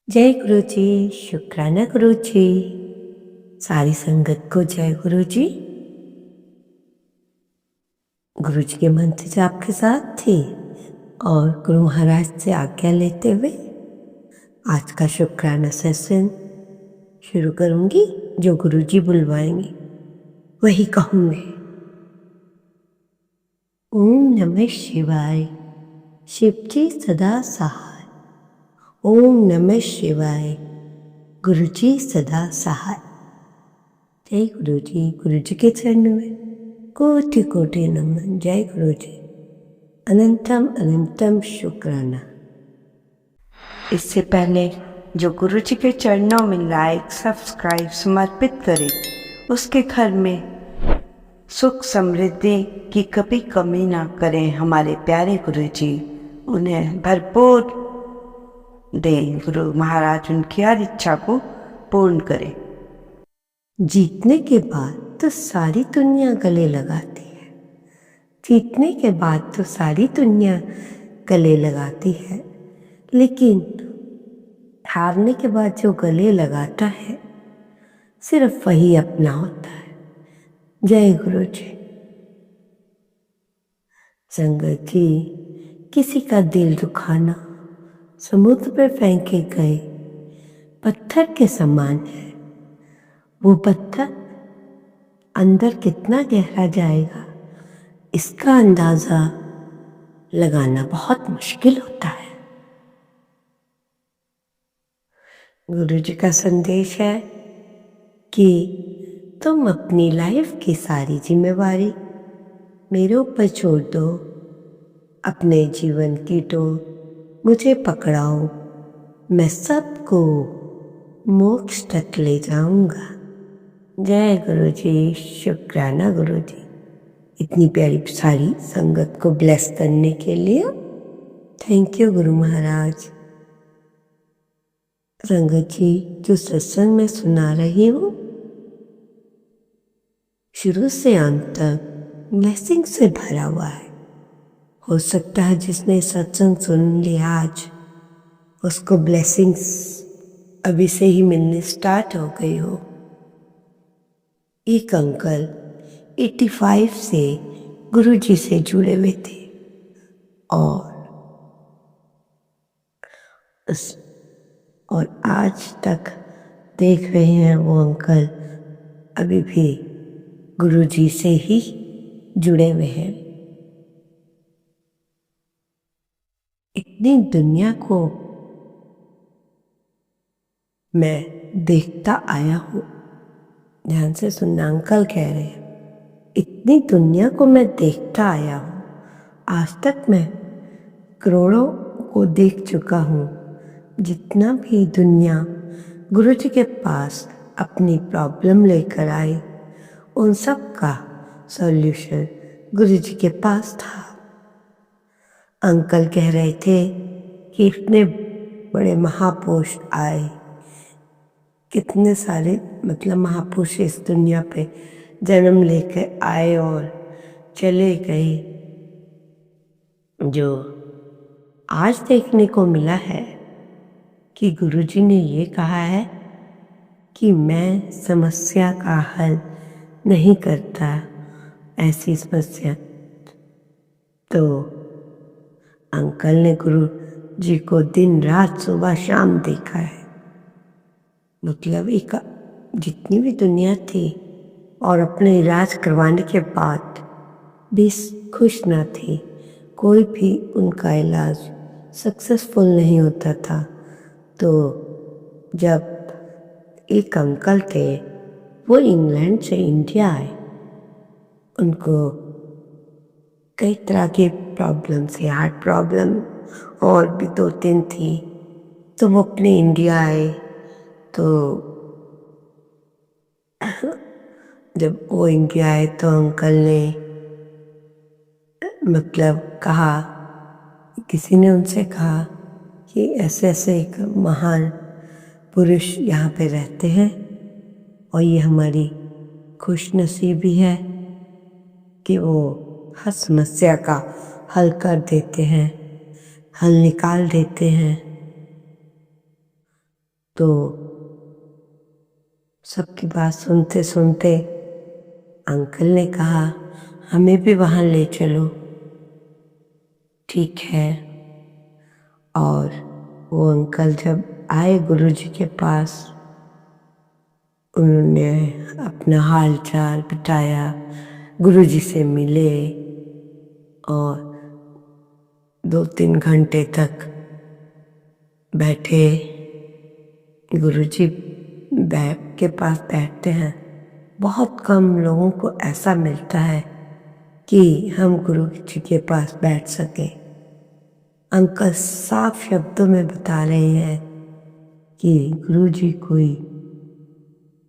जय गुरु जी। शुक्राना गुरु जी। सारी संगत को जय गुरु जी। गुरु जी के मंत्र जाप के साथ थी और गुरु महाराज से आज्ञा लेते हुए आज का शुक्राना सेशन शुरू करूंगी। जो गुरु जी बुलवाएंगे वही कहूंगी। ओम नमः शिवाय। शिव जी सदा सहाय। ओम नमः शिवाय। गुरु जी सदा सहाय। जय गुरु जी। गुरु जी के चरणों में कोटि कोटि नमन। जय गुरु जी। अनंतम अनंतम शुक्राना। इससे पहले जो गुरु जी के चरणों में लाइक सब्सक्राइब समर्पित करे उसके घर में सुख समृद्धि की कभी कमी ना करें। हमारे प्यारे गुरु जी उन्हें भरपूर दें। गुरु महाराज उनकी हर इच्छा को पूर्ण करें। जीतने के बाद तो सारी दुनिया गले लगाती है। जीतने के बाद तो सारी दुनिया गले लगाती है, लेकिन हारने के बाद जो गले लगाता है सिर्फ वही अपना होता है। जय गुरु जी। संगत जी, किसी का दिल दुखाना समुद्र पर फेंके गए पत्थर के समान है। वो पत्थर अंदर कितना गहरा जाएगा इसका अंदाजा लगाना बहुत मुश्किल होता है। गुरु जी का संदेश है कि तुम अपनी लाइफ की सारी जिम्मेवारी मेरे ऊपर छोड़ दो। अपने जीवन की डोर मुझे पकड़ाओ। मैं सबको मोक्ष तक ले जाऊंगा। जय गुरु जी। शुक्राना गुरु जी, इतनी प्यारी सारी संगत को ब्लेस करने के लिए। Thank you Guru Maharaj. संगत जी, जो सत्संग में सुना रही हूँ शुरू से अंत तक ब्लेसिंग से भरा हुआ है। हो सकता है जिसने सत्संग सुन लिया आज उसको ब्लेसिंग्स अभी से ही मिलने स्टार्ट हो गई हो। एक अंकल 85 से गुरु जी से जुड़े हुए थे और आज तक देख रहे हैं वो अंकल अभी भी गुरु जी से ही जुड़े हुए हैं। इतनी दुनिया को मैं देखता आया हूँ। ध्यान से सुनना, अंकल कह रहे हैं इतनी दुनिया को मैं देखता आया हूँ। आज तक मैं करोड़ों को देख चुका हूँ। जितना भी दुनिया गुरु जी के पास अपनी प्रॉब्लम लेकर आई उन सब का सॉल्यूशन गुरु जी के पास था। अंकल कह रहे थे कि इतने बड़े महापुरुष आए, कितने सारे महापुरुष इस दुनिया पे जन्म लेकर आए और चले गए। जो आज देखने को मिला है कि गुरुजी ने ये कहा है कि मैं समस्या का हल नहीं करता। ऐसी समस्या तो अंकल ने गुरु जी को दिन रात सुबह शाम देखा है। एक जितनी भी दुनिया थी और अपने इलाज करवाने के बाद भी खुश ना थी। कोई भी उनका इलाज सक्सेसफुल नहीं होता था। तो जब एक अंकल थे वो इंग्लैंड से इंडिया आए, उनको कई तरह के प्रॉब्लम थी, हार्ट प्रॉब्लम और भी 2-3 थी। तो वो अपने इंडिया आए तो जब वो इंडिया आए तो अंकल ने कहा, किसी ने उनसे कहा कि ऐसे ऐसे एक महान पुरुष यहाँ पे रहते हैं और ये हमारी खुशनसीबी है कि वो हर समस्या का हल कर देते हैं, हल निकाल देते हैं। तो सबकी बात सुनते सुनते अंकल ने कहा, हमें भी वहाँ ले चलो। ठीक है। और वो अंकल जब आए गुरुजी के पास, उन्होंने अपना हाल चाल बताया, गुरुजी से मिले और 2-3 घंटे तक बैठे। गुरुजी के पास बैठते हैं। बहुत कम लोगों को ऐसा मिलता है कि हम गुरु जी के पास बैठ सके। अंकल साफ शब्दों में बता रहे हैं कि गुरु जी कोई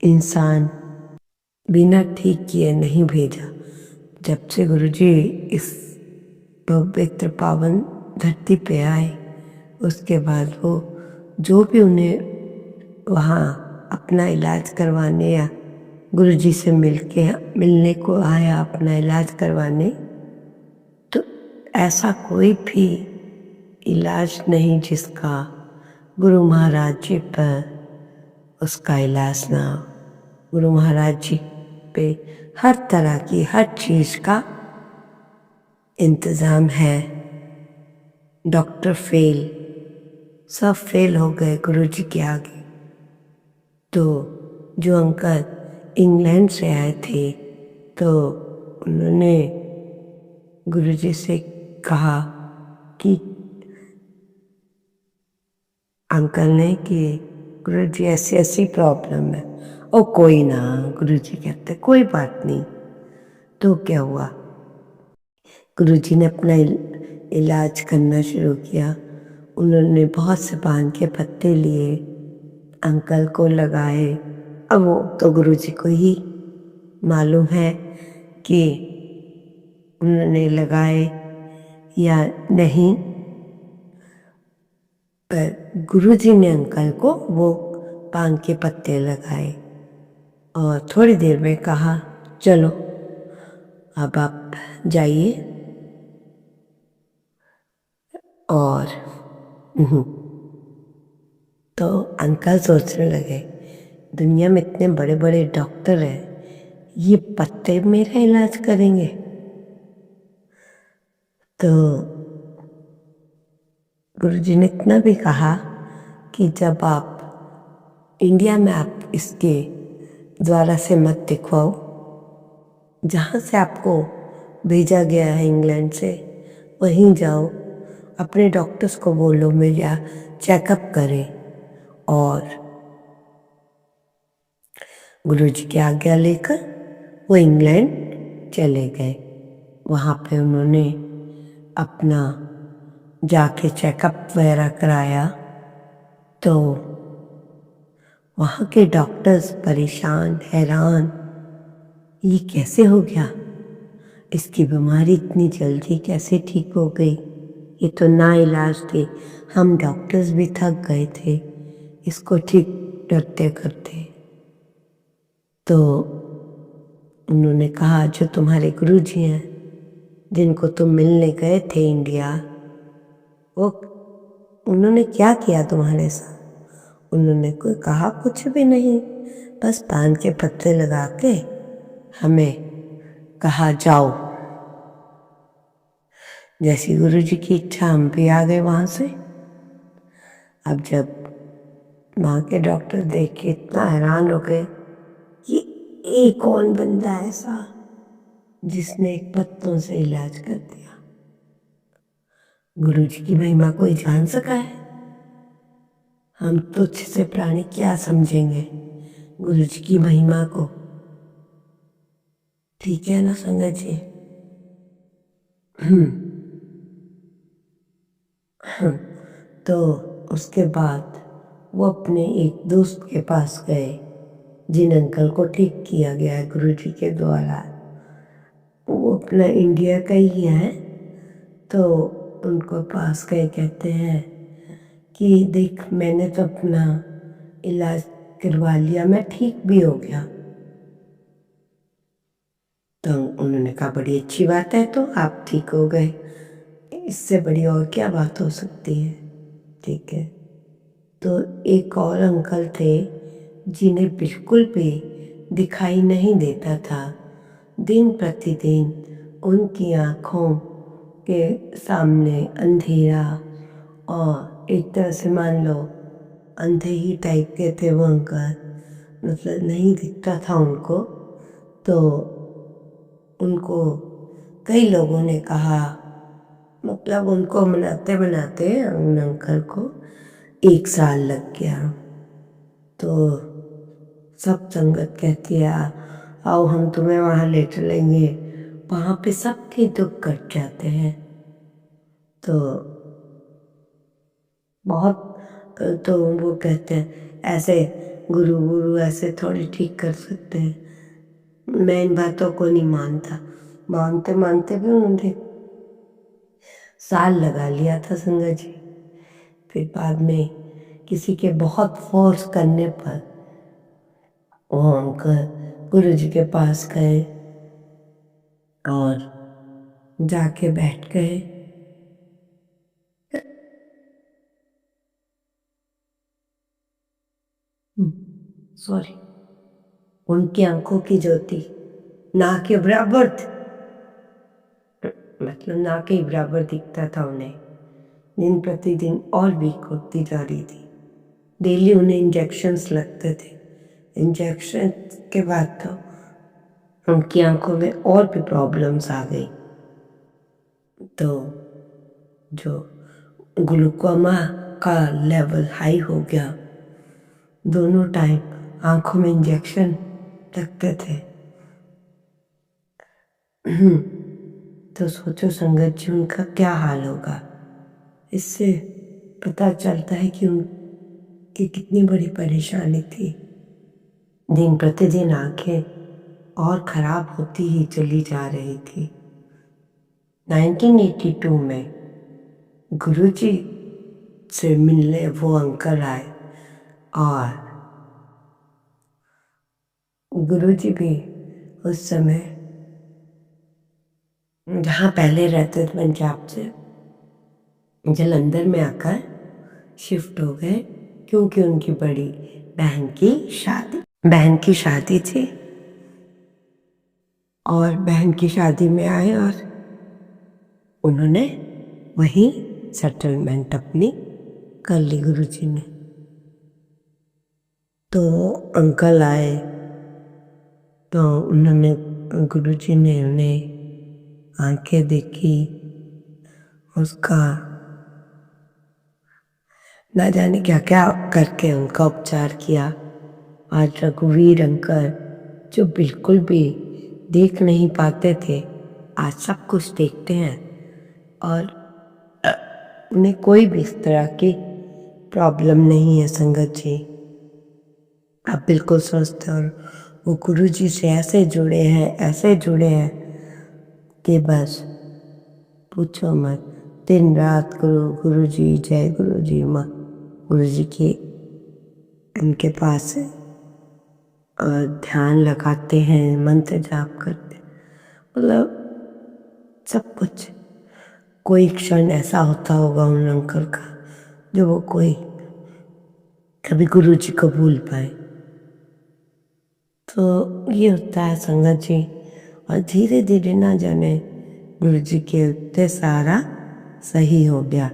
इंसान बिना ठीक किए नहीं भेजा। जब से गुरु जी इस पवित्र पावन धरती पे आए, उसके बाद वो जो भी उन्हें वहाँ अपना इलाज करवाने या गुरु जी से मिलने को आया अपना इलाज करवाने, तो ऐसा कोई भी इलाज नहीं जिसका गुरु महाराज जी पर उसका इलाज ना हो। गुरु महाराज जी पे हर तरह की हर चीज़ का इंतज़ाम है। डॉक्टर फेल, सब फेल हो गए गुरु जी के आगे। तो जो अंकल इंग्लैंड से आए थे, तो उन्होंने गुरु जी से कहा कि अंकल ने कि गुरु जी ऐसी ऐसी प्रॉब्लम है। ओ कोई ना, गुरु जी कहते कोई बात नहीं। तो क्या हुआ, गुरु जी ने अपना इलाज करना शुरू किया। उन्होंने बहुत से पान के पत्ते लिए, अंकल को लगाए। अब वो तो गुरु जी को ही मालूम है कि उन्होंने लगाए या नहीं, पर गुरु जी ने अंकल को वो पान के पत्ते लगाए और थोड़ी देर में कहा, चलो अब आप जाइए। और तो अंकल सोचने लगे, दुनिया में इतने बड़े बड़े डॉक्टर हैं, ये पत्ते मेरा इलाज करेंगे? तो गुरुजी ने इतना भी कहा कि जब आप इंडिया में आप इसके द्वारा से मत दिखवाओ, जहाँ से आपको भेजा गया है इंग्लैंड से, वहीं जाओ, अपने डॉक्टर्स को बोलो मेरा चेकअप करें। और गुरुजी की आज्ञा लेकर वो इंग्लैंड चले गए। वहाँ पे उन्होंने अपना जाके चेकअप वगैरह कराया। तो वहाँ के डॉक्टर्स परेशान, हैरान, ये कैसे हो गया, इसकी बीमारी इतनी जल्दी कैसे ठीक हो गई, ये तो ना इलाज थे, हम डॉक्टर्स भी थक गए थे इसको ठीक करते करते। तो उन्होंने कहा, जो तुम्हारे गुरुजी हैं जिनको तुम मिलने गए थे इंडिया, वो उन्होंने क्या किया तुम्हारे साथ? उन्होंने कोई कहा कुछ भी नहीं, बस पान के पत्ते लगा के हमें कहा जाओ। जैसी गुरुजी की इच्छा हम भी आ गए वहाँ से। अब जब वहाँ के डॉक्टर देख के इतना हैरान हो गए कि एक कौन बंदा ऐसा जिसने एक पत्तों से इलाज कर दिया। गुरुजी की महिमा कोई जान सका है? हम तुच्छ से प्राणी क्या समझेंगे गुरुजी की महिमा को? ठीक है ना संगत जी? तो उसके बाद वो अपने एक दोस्त के पास गए, जिन अंकल को ठीक किया गया है गुरुजी के द्वारा। वो अपना इंडिया का ही है। तो उनको पास गए, कहते हैं कि देख, मैंने तो अपना इलाज करवा लिया, मैं ठीक भी हो गया। तो उन्होंने कहा, बड़ी अच्छी बात है, तो आप ठीक हो गए, इससे बड़ी और क्या बात हो सकती है? ठीक है। तो एक और अंकल थे जिन्हें बिल्कुल भी दिखाई नहीं देता था। दिन प्रतिदिन उनकी आँखों के सामने अंधेरा, और एक तरह से मान लो अंधे ही टाइप के थे वो अंकल, मतलब नहीं दिखता था उनको। तो उनको कई लोगों ने कहा, मतलब उनको मनाते मनाते उन अंकल को 1 साल लग गया। तो सब संगत कहती है आओ हम तुम्हें वहाँ ले चलेंगे, वहाँ पे सबके दुख कट जाते हैं। तो बहुत तो वो कहते हैं ऐसे गुरु गुरु ऐसे थोड़ी ठीक कर सकते हैं। मैं इन बातों को नहीं मानता, मानते मानते भी उन्होंने साल लगा लिया था संगत जी। फिर बाद में किसी के बहुत फोर्स करने पर वो अंकल गुरु जी के पास गए और जाके बैठ गए। सॉरी, उनकी आंखों की ज्योति ना के बराबर थी, मतलब ना के बराबर दिखता था उन्हें। दिन प्रतिदिन और वीक होती जा रही थी। डेली उन्हें इंजेक्शन्स लगते थे। इंजेक्शन के बाद तो उनकी आंखों में और भी प्रॉब्लम्स आ गई। तो जो ग्लूकोमा का लेवल हाई हो गया, दोनों टाइम आंखों में इंजेक्शन लगते थे। तो सोचो संगत जी उनका क्या हाल होगा। इससे पता चलता है कि उनकी कितनी बड़ी परेशानी थी। दिन प्रतिदिन आंखें और खराब होती ही चली जा रही थी। 1982 में गुरुजी से मिलने वो अंकल आए और गुरुजी भी उस समय जहाँ पहले रहते थे पंजाब से जलंधर में आकर शिफ्ट हो गए, क्योंकि उनकी बड़ी बहन की शादी थी। और बहन की शादी में आए और उन्होंने वही सेटलमेंट अपनी कर ली गुरुजी ने। तो अंकल आए तो उन्होंने गुरुजी ने उन्हें आंखें देखी, उसका ना जाने क्या क्या करके उनका उपचार किया। आज रघुवीर अंकल जो बिल्कुल भी देख नहीं पाते थे, आज सब कुछ देखते हैं और उन्हें कोई भी इस तरह की प्रॉब्लम नहीं है संगत जी। आप बिल्कुल स्वस्थ हैं और वो गुरु जी से ऐसे जुड़े हैं कि बस पूछो मत। दिन रात गुरु जी जय गुरु जी, माँ गुरु जी की उनके पास ध्यान लगाते हैं, मंत्र जाप करते हैं, मतलब सब कुछ। कोई क्षण ऐसा होता होगा उन अंकल का जो वो कोई कभी गुरु जी को भूल पाए। तो ये होता है संगत जी। और धीरे धीरे ना जाने गुरु जी के उत्ते सारा सही हो गया।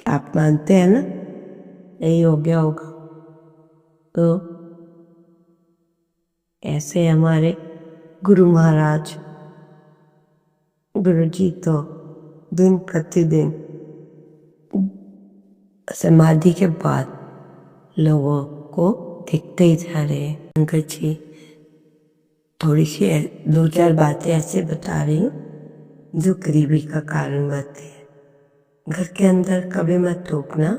आप मानते हैं ना, यही हो गया होगा। तो ऐसे हमारे गुरु महाराज गुरु जी तो दिन प्रतिदिन समाधि के बाद लोगों को दिखते ही जा रहे हैं। अंकल जी थोड़ी सी 2-4 बातें ऐसे बता रही हूँ जो गरीबी का कारण बनती है। घर के अंदर कभी मत थूकना,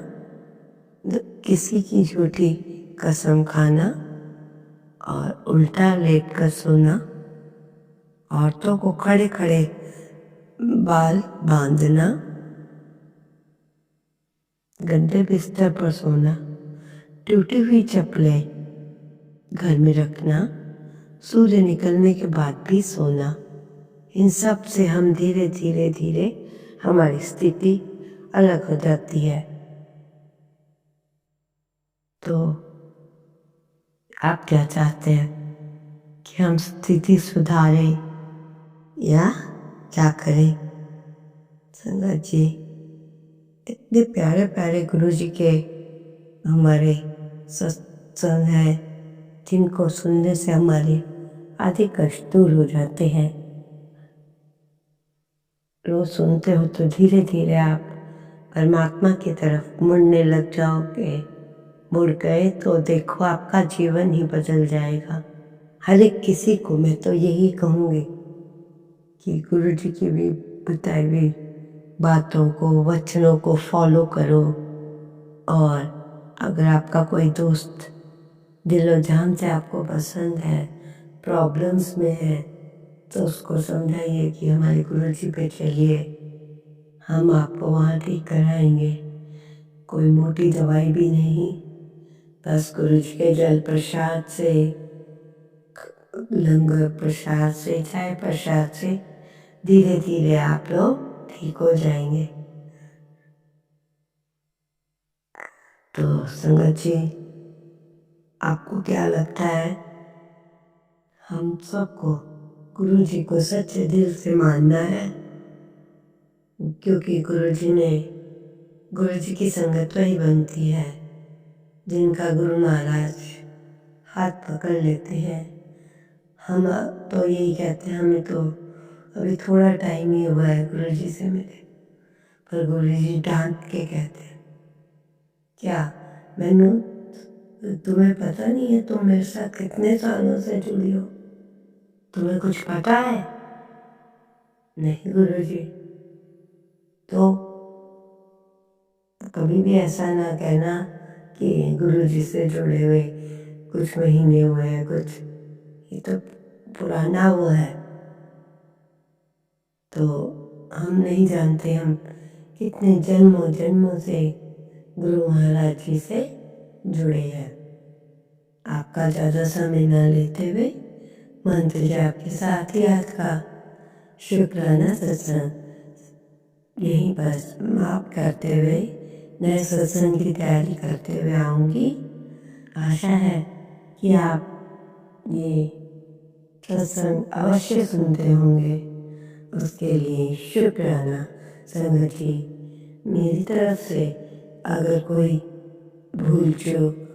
किसी की झूठी कसम खाना और उल्टा लेट कर सोना, औरतों को खड़े खड़े बाल बांधना, गंदे बिस्तर पर सोना, टूटी हुई चप्पलें घर में रखना, सूर्य निकलने के बाद भी सोना। इन सब से हम धीरे धीरे हमारी स्थिति अलग हो जाती है। तो आप क्या चाहते हैं कि हम स्थिति सुधारें या क्या करें? संगत जी, इतने प्यारे प्यारे गुरु जी के हमारे सत्संग है जिनको सुनने से हमारे आधे कष्ट दूर हो जाते हैं। रोज सुनते हो तो धीरे धीरे आप परमात्मा की तरफ मुड़ने लग जाओगे। मुड़ गए तो देखो आपका जीवन ही बदल जाएगा। हर एक किसी को मैं तो यही कहूँगी कि गुरु जी की भी बताई हुई बातों को, वचनों को फॉलो करो। और अगर आपका कोई दोस्त दिलो जान से आपको पसंद है, प्रॉब्लम्स में है, तो उसको समझाइए कि हमारे गुरु जी पे चलिए, हम आपको वहाँ ठीक कराएंगे। कोई मोटी दवाई भी नहीं, बस गुरु जी के जल प्रसाद से, लंगर प्रसाद से, चाय प्रसाद से धीरे धीरे आप लोग ठीक हो जाएंगे। तो संगत जी, आपको क्या लगता है? हम सबको गुरु जी को सच्चे दिल से मानना है, क्योंकि गुरु जी की संगत वही बनती है जिनका गुरु महाराज हाथ पकड़ लेते हैं। हम तो यही कहते हैं, हमें तो अभी थोड़ा टाइम ही हुआ है गुरु जी से मिले, पर गुरु जी डांट के कहते हैं, क्या मैनू तुम्हें पता नहीं है तुम मेरे साथ कितने सालों से जुड़ी हो? तुम्हें कुछ पता है? नहीं गुरु जी। तो कभी भी ऐसा ना कहना कि गुरु जी से जुड़े हुए कुछ महीने हुए हैं, कुछ, ये तो पुराना वो है। तो हम नहीं जानते हम कितने जन्मों जन्मों से गुरु महाराज जी से जुड़े हैं। आपका ज़्यादा समय न लेते हुए मंत्र जाप के साथ ही आज का शुक्राना सत्संग यहीं पर समाप्त करते हुए नए सत्संग की तैयारी करते हुए आऊँगी। आशा है कि आप ये सत्संग अवश्य सुनते होंगे। उसके लिए शुक्राना संगत जी। मेरी तरफ से अगर कोई भूल चूक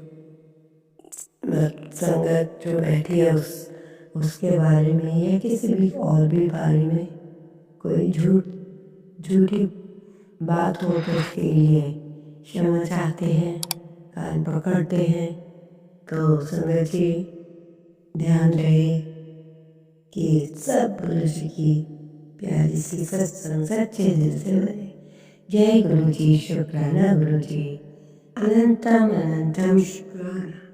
संगत जो बैठी है उसके बारे में या किसी भी और भी बारे में कोई झूठी बात हो तो उसके लिए क्षमा चाहते हैं, कान पकड़ते हैं। तो संगत जी, ध्यान रहे कि सब गुरु जी की प्यारी सी सत्संग सच्चे दिल से बने। जय गुरु जी। शुक्राना गुरु जी। अनंतम अनंतम शुक्राना।